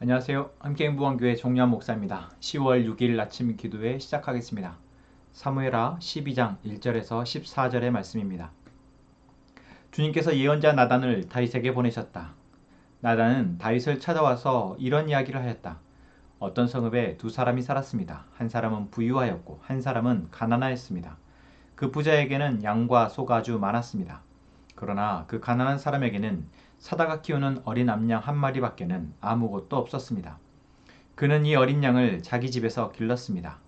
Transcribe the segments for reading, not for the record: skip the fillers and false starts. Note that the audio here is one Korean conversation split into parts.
안녕하세요. 함께행복한교회 종려한 목사입니다. 10월 6일 아침 기도회 시작하겠습니다. 사무엘하 12장 1절에서 14절의 말씀입니다. 주님께서 예언자 나단을 다윗에게 보내셨다. 나단은 다윗을 찾아와서 이런 이야기를 하였다. 어떤 성읍에 두 사람이 살았습니다. 한 사람은 부유하였고 한 사람은 가난하였습니다. 그 부자에게는 양과 소가 아주 많았습니다. 그러나 그 가난한 사람에게는 사다가 키우는 어린 암양 한 마리밖에는 아무것도 없었습니다. 그는 이 어린 양을 자기 집에서 길렀습니다.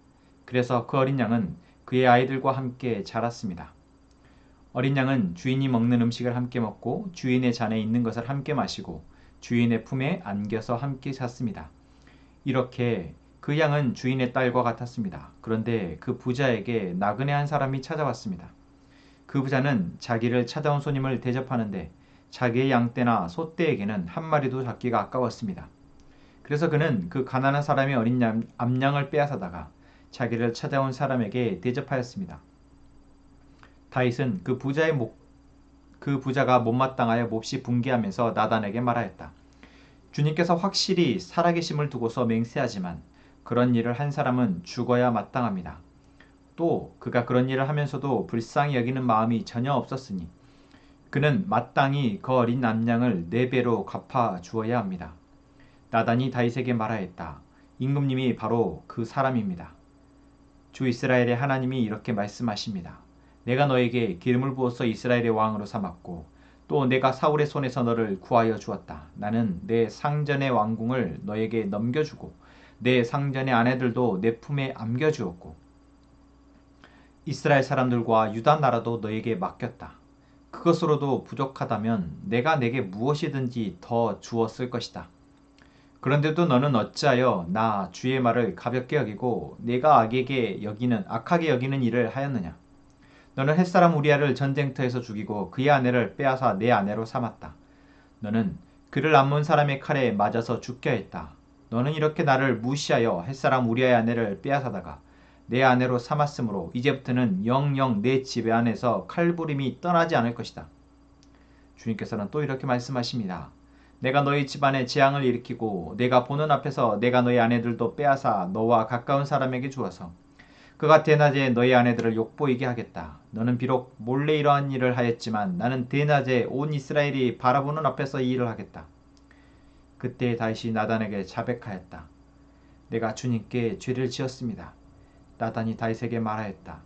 그래서 그 어린 양은 그의 아이들과 함께 자랐습니다. 어린 양은 주인이 먹는 음식을 함께 먹고 주인의 잔에 있는 것을 함께 마시고 주인의 품에 안겨서 함께 잤습니다. 이렇게 그 양은 주인의 딸과 같았습니다. 그런데 그 부자에게 나그네 한 사람이 찾아왔습니다. 그 부자는 자기를 찾아온 손님을 대접하는데 자기의 양떼나 소떼에게는 한 마리도 잡기가 아까웠습니다. 그래서 그는 그 가난한 사람의 어린 암양을 빼앗아다가 자기를 찾아온 사람에게 대접하였습니다. 다윗은 그 부자가 못마땅하여 몹시 분개하면서 나단에게 말하였다. 주님께서 확실히 살아계심을 두고서 맹세하지만 그런 일을 한 사람은 죽어야 마땅합니다. 또 그가 그런 일을 하면서도 불쌍히 여기는 마음이 전혀 없었으니 그는 마땅히 그 어린 암양을 4배로 갚아 주어야 합니다. 나단이 다윗에게 말하였다. 임금님이 바로 그 사람입니다. 주 이스라엘의 하나님이 이렇게 말씀하십니다. 내가 너에게 기름을 부어서 이스라엘의 왕으로 삼았고 또 내가 사울의 손에서 너를 구하여 주었다. 나는 내 상전의 왕궁을 너에게 넘겨주고 내 상전의 아내들도 내 품에 안겨주었고 이스라엘 사람들과 유다 나라도 너에게 맡겼다. 그것으로도 부족하다면 내가 내게 무엇이든지 더 주었을 것이다. 그런데도 너는 어찌하여 나 주의 말을 가볍게 여기고 내가 악하게 여기는 일을 하였느냐? 너는 햇사람 우리아를 전쟁터에서 죽이고 그의 아내를 빼앗아 내 아내로 삼았다. 너는 그를 암몬 사람의 칼에 맞아서 죽게 했다. 너는 이렇게 나를 무시하여 햇사람 우리아의 아내를 빼앗아다가 내 아내로 삼았으므로 이제부터는 영영 내 집 안에서 칼부림이 떠나지 않을 것이다. 주님께서는 또 이렇게 말씀하십니다. 내가 너희 집안에 재앙을 일으키고 내가 보는 앞에서 내가 너희 아내들도 빼앗아 너와 가까운 사람에게 주어서 그가 대낮에 너희 아내들을 욕보이게 하겠다. 너는 비록 몰래 이러한 일을 하였지만 나는 대낮에 온 이스라엘이 바라보는 앞에서 이 일을 하겠다. 그때 다윗이 나단에게 자백하였다. 내가 주님께 죄를 지었습니다. 나단이 다윗에게 말하였다.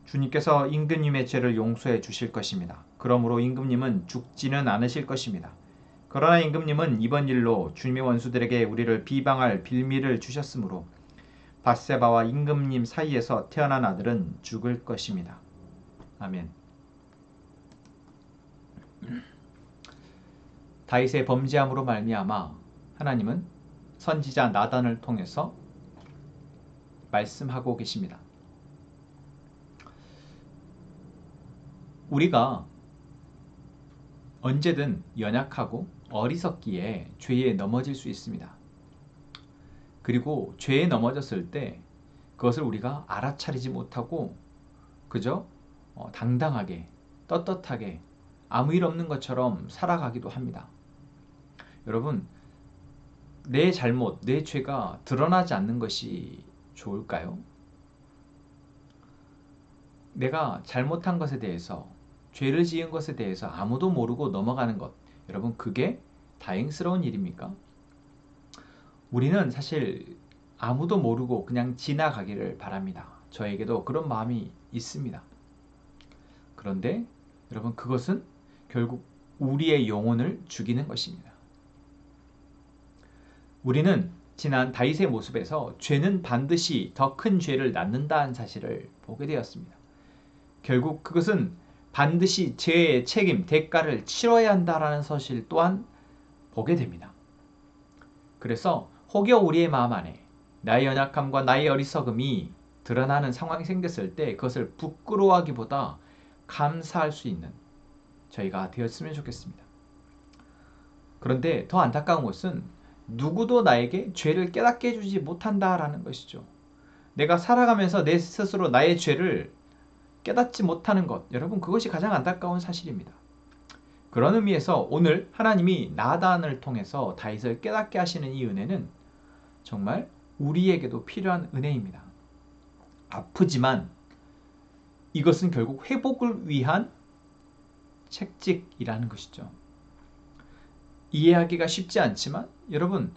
주님께서 임금님의 죄를 용서해 주실 것입니다. 그러므로 임금님은 죽지는 않으실 것입니다. 그러나 임금님은 이번 일로 주님의 원수들에게 우리를 비방할 빌미를 주셨으므로 밧세바와 임금님 사이에서 태어난 아들은 죽을 것입니다. 아멘. 다윗의 범죄함으로 말미암아 하나님은 선지자 나단을 통해서 말씀하고 계십니다. 우리가 언제든 연약하고 어리석기에 죄에 넘어질 수 있습니다. 그리고 죄에 넘어졌을 때 그것을 우리가 알아차리지 못하고 그저 당당하게 떳떳하게 아무 일 없는 것처럼 살아가기도 합니다. 여러분, 내 잘못, 내 죄가 드러나지 않는 것이 좋을까요? 내가 잘못한 것에 대해서, 죄를 지은 것에 대해서 아무도 모르고 넘어가는 것, 여러분 그게 다행스러운 일입니까? 우리는 사실 아무도 모르고 그냥 지나가기를 바랍니다. 저에게도 그런 마음이 있습니다. 그런데 여러분 그것은 결국 우리의 영혼을 죽이는 것입니다. 우리는 지난 다윗의 모습에서 죄는 반드시 더 큰 죄를 낳는다는 사실을 보게 되었습니다. 결국 그것은 반드시 죄의 책임, 대가를 치러야 한다는 사실 또한 보게 됩니다. 그래서 혹여 우리의 마음 안에 나의 연약함과 나의 어리석음이 드러나는 상황이 생겼을 때 그것을 부끄러워하기보다 감사할 수 있는 저희가 되었으면 좋겠습니다. 그런데 더 안타까운 것은 누구도 나에게 죄를 깨닫게 해주지 못한다라는 것이죠. 내가 살아가면서 내 스스로 나의 죄를 깨닫지 못하는 것, 여러분 그것이 가장 안타까운 사실입니다. 그런 의미에서 오늘 하나님이 나단을 통해서 다윗을 깨닫게 하시는 이 은혜는 정말 우리에게도 필요한 은혜입니다. 아프지만 이것은 결국 회복을 위한 책찍이라는 것이죠. 이해하기가 쉽지 않지만 여러분,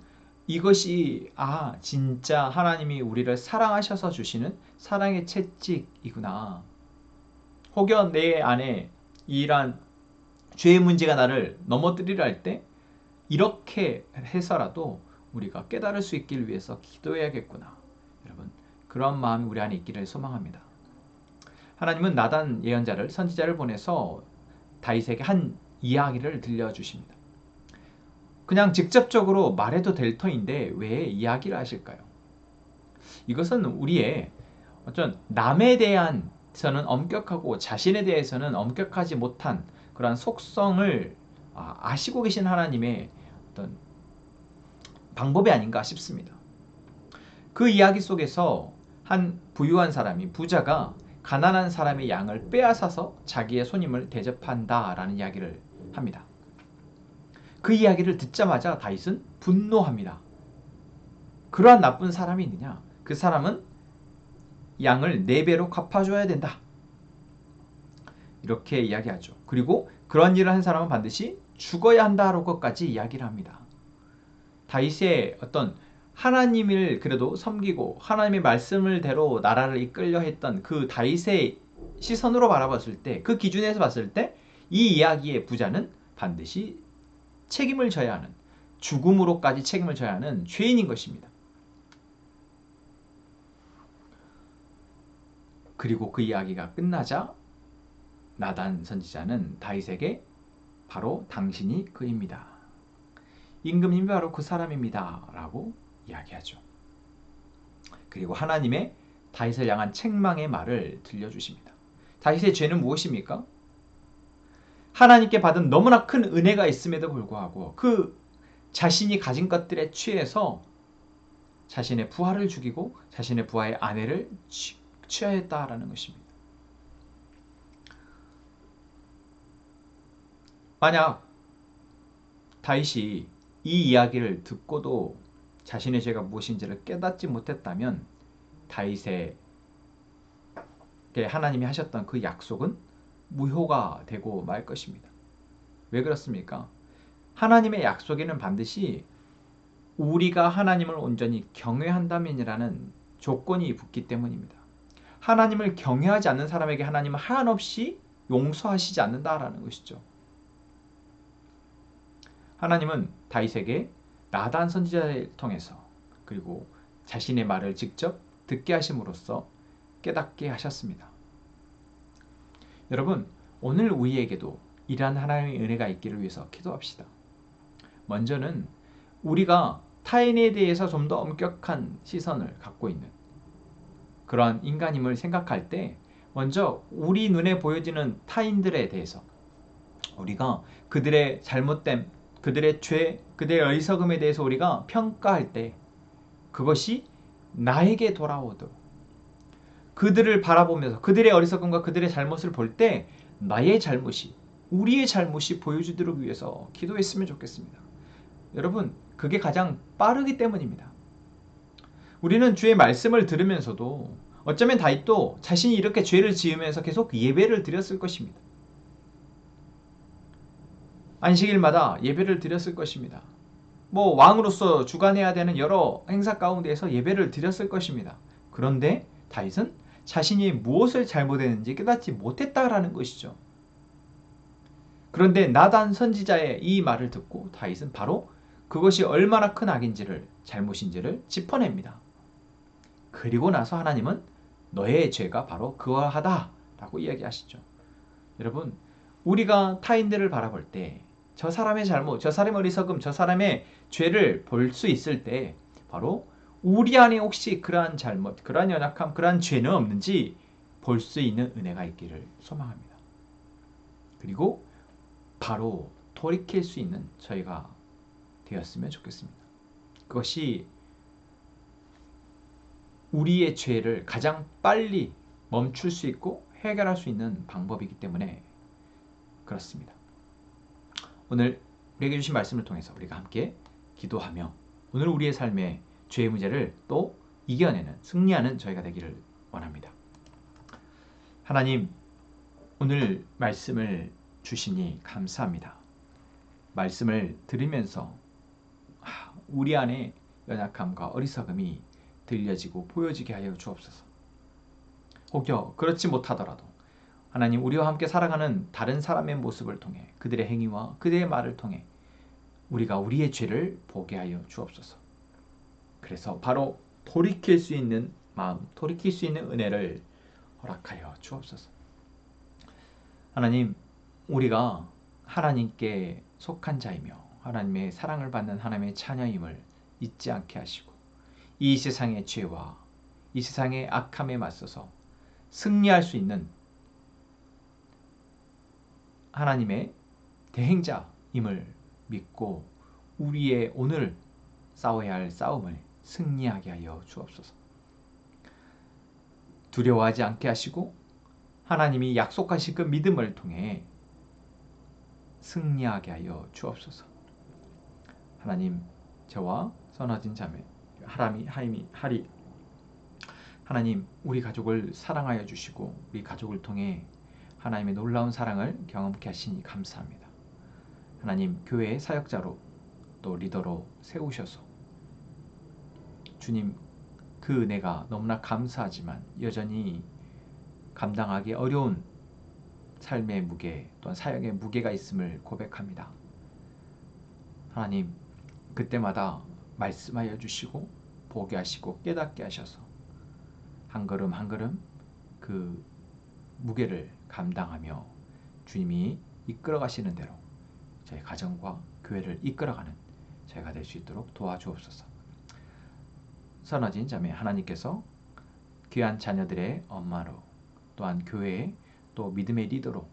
이것이 진짜 하나님이 우리를 사랑하셔서 주시는 사랑의 채찍이구나. 혹여 내 안에 이러한 죄의 문제가 나를 넘어뜨리려 할 때 이렇게 해서라도 우리가 깨달을 수 있기를 위해서 기도해야겠구나. 여러분, 그런 마음이 우리 안에 있기를 소망합니다. 하나님은 나단 예언자를, 선지자를 보내서 다윗에게 한 이야기를 들려주십니다. 그냥 직접적으로 말해도 될 터인데 왜 이야기를 하실까요? 이것은 우리의 어떤 남에 대해서는 엄격하고 자신에 대해서는 엄격하지 못한 그러한 속성을 아시고 계신 하나님의 어떤 방법이 아닌가 싶습니다. 그 이야기 속에서 한 부유한 사람이, 부자가 가난한 사람의 양을 빼앗아서 자기의 손님을 대접한다라는 이야기를 합니다. 그 이야기를 듣자마자 다윗은 분노합니다. 그러한 나쁜 사람이 있느냐? 그 사람은 양을 4배로 갚아줘야 된다. 이렇게 이야기하죠. 그리고 그런 일을 한 사람은 반드시 죽어야 한다라고까지 이야기를 합니다. 다윗의 어떤 하나님을 그래도 섬기고 하나님의 말씀을 대로 나라를 이끌려 했던 그 다윗의 시선으로 바라봤을 때, 그 기준에서 봤을 때 이 이야기의 부자는 반드시 책임을 져야 하는, 죽음으로까지 책임을 져야 하는 죄인인 것입니다. 그리고 그 이야기가 끝나자 나단 선지자는 다윗에게 바로 당신이 그입니다. 임금님이 바로 그 사람입니다. 라고 이야기하죠. 그리고 하나님의 다윗을 향한 책망의 말을 들려주십니다. 다윗의 죄는 무엇입니까? 하나님께 받은 너무나 큰 은혜가 있음에도 불구하고 그 자신이 가진 것들에 취해서 자신의 부하를 죽이고 자신의 부하의 아내를 취하였다라는 것입니다. 만약 다윗이 이 이야기를 듣고도 자신의 죄가 무엇인지를 깨닫지 못했다면 다윗에게 하나님이 하셨던 그 약속은 무효가 되고 말 것입니다. 왜 그렇습니까? 하나님의 약속에는 반드시 우리가 하나님을 온전히 경외한다면이라는 조건이 붙기 때문입니다. 하나님을 경외하지 않는 사람에게 하나님은 한없이 용서하시지 않는다라는 것이죠. 하나님은 다윗에게 나단 선지자를 통해서 그리고 자신의 말을 직접 듣게 하심으로써 깨닫게 하셨습니다. 여러분, 오늘 우리에게도 이러한 하나님의 은혜가 있기를 위해서 기도합시다. 먼저는 우리가 타인에 대해서 좀 더 엄격한 시선을 갖고 있는 그러한 인간임을 생각할 때 먼저 우리 눈에 보여지는 타인들에 대해서 우리가 그들의 잘못됨, 그들의 죄, 그들의 어리석음에 대해서 우리가 평가할 때 그것이 나에게 돌아오도록 그들을 바라보면서 그들의 어리석음과 그들의 잘못을 볼 때 나의 잘못이, 우리의 잘못이 보여주도록 위해서 기도했으면 좋겠습니다. 여러분, 그게 가장 빠르기 때문입니다. 우리는 주의 말씀을 들으면서도 어쩌면 다윗도 자신이 이렇게 죄를 지으면서 계속 예배를 드렸을 것입니다. 안식일마다 예배를 드렸을 것입니다. 왕으로서 주관해야 되는 여러 행사 가운데에서 예배를 드렸을 것입니다. 그런데 다윗은 자신이 무엇을 잘못했는지 깨닫지 못했다라는 것이죠. 그런데 나단 선지자의 이 말을 듣고 다윗은 바로 그것이 얼마나 큰 악인지를, 잘못인지를 짚어냅니다. 그리고 나서 하나님은 너의 죄가 바로 그러하다 라고 이야기하시죠. 여러분, 우리가 타인들을 바라볼 때 저 사람의 잘못, 저 사람의 어리석음, 저 사람의 죄를 볼 수 있을 때 바로 우리 안에 혹시 그러한 잘못, 그러한 연약함, 그러한 죄는 없는지 볼 수 있는 은혜가 있기를 소망합니다. 그리고 바로 돌이킬 수 있는 저희가 되었으면 좋겠습니다. 그것이 우리의 죄를 가장 빨리 멈출 수 있고 해결할 수 있는 방법이기 때문에 그렇습니다. 오늘 우리에게 주신 말씀을 통해서 우리가 함께 기도하며 오늘 우리의 삶의 죄의 문제를 또 이겨내는 승리하는 저희가 되기를 원합니다. 하나님, 오늘 말씀을 주시니 감사합니다. 말씀을 들으면서 우리 안에 연약함과 어리석음이 들려지고 보여지게 하여 주옵소서. 혹여 그렇지 못하더라도 하나님, 우리와 함께 살아가는 다른 사람의 모습을 통해 그들의 행위와 그들의 말을 통해 우리가 우리의 죄를 보게 하여 주옵소서. 그래서 바로 돌이킬 수 있는 마음, 돌이킬 수 있는 은혜를 허락하여 주옵소서. 하나님, 우리가 하나님께 속한 자이며 하나님의 사랑을 받는 하나님의 자녀임을 잊지 않게 하시고 이 세상의 죄와 이 세상의 악함에 맞서서 승리할 수 있는 하나님의 대행자임을 믿고 우리의 오늘 싸워야 할 싸움을 승리하게 하여 주옵소서. 두려워하지 않게 하시고 하나님이 약속하신 그 믿음을 통해 승리하게 하여 주옵소서. 하나님, 저와 선화진 자매 하리 하나님, 우리 가족을 사랑하여 주시고 우리 가족을 통해 하나님의 놀라운 사랑을 경험케 하시니 감사합니다. 하나님, 교회의 사역자로 또 리더로 세우셔서 주님, 그 은혜가 너무나 감사하지만 여전히 감당하기 어려운 삶의 무게 또한 사역의 무게가 있음을 고백합니다. 하나님, 그때마다 말씀하여 주시고 보게 하시고 깨닫게 하셔서 한 걸음 한 걸음 그 무게를 감당하며 주님이 이끌어 가시는 대로 저희 가정과 교회를 이끌어가는 저희가 될 수 있도록 도와주옵소서. 선화진 자매, 하나님께서 귀한 자녀들의 엄마로 또한 교회의 또 믿음의 리더로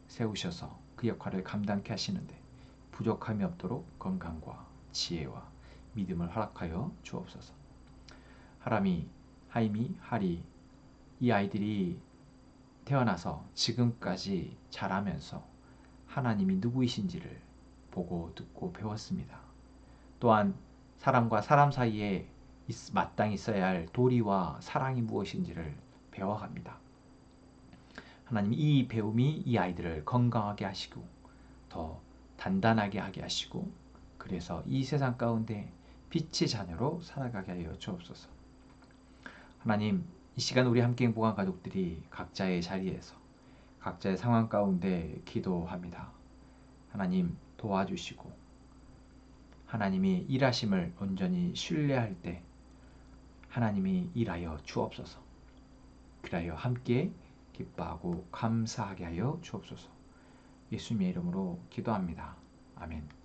세우셔서 그 역할을 감당케 하시는데 부족함이 없도록 건강과 지혜와 믿음을 허락하여 주옵소서. 하임이, 하리, 이 아이들이 태어나서 지금까지 자라면서 하나님이 누구이신지를 보고 듣고 배웠습니다. 또한 사람과 사람 사이에 마땅히 있어야 할 도리와 사랑이 무엇인지를 배워갑니다. 하나님, 이 배움이 이 아이들을 건강하게 하시고 더 단단하게 하게 하시고 그래서 이 세상 가운데 빛의 자녀로 살아가게 하여 주옵소서. 하나님, 이 시간 우리 함께 행복한 가족들이 각자의 자리에서 각자의 상황 가운데 기도합니다. 하나님, 도와주시고 하나님이 일하심을 온전히 신뢰할 때 하나님이 일하여 주옵소서. 그리하여 함께 기뻐하고 감사하게 하여 주옵소서. 예수님의 이름으로 기도합니다. 아멘.